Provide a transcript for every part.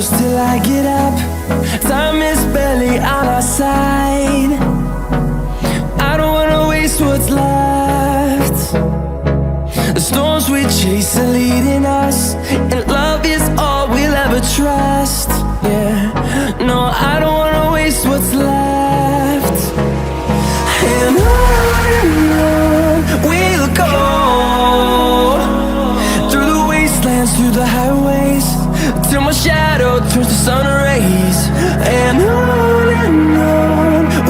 close till I get up. Time is barely on our side. I don't wanna waste what's left. The storms we chase are leading us, and love is all we'll ever trust. Yeah, no, I don't wanna waste what's left. And on we'll go, through the wastelands, through the highways, till my shadow turns to sun rays. And on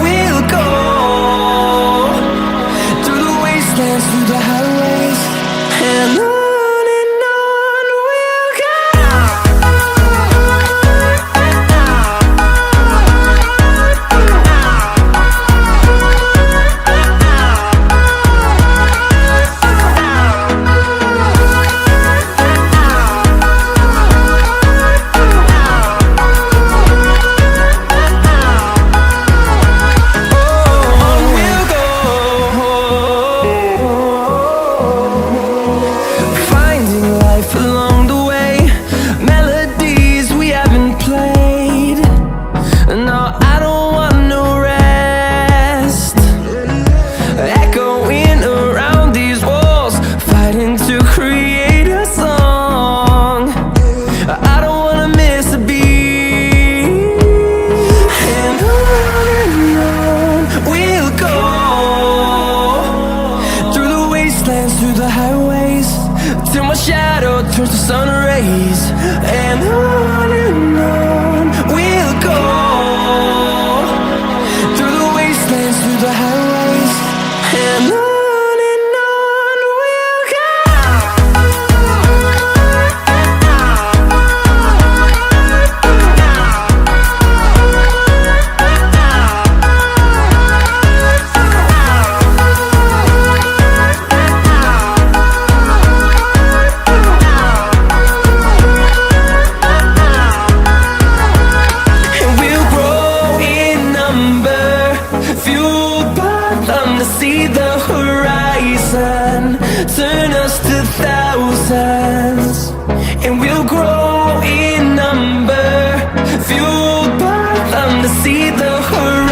we'll go, through the wastelands, through the highways, and on we'll go. Along the way, melodies we haven't played. No, I don't want no rest. Echoing around these walls, fighting to create a song. I don't wanna miss a beat. And on we'll go, through the wastelands, through the highways, till my shadow turns to sun rays. And on we'll go, through the wastelands, through the highways, and on we'll go. See the horizon, turn us to thousands, and we'll grow in number, fueled by them to see the horizon.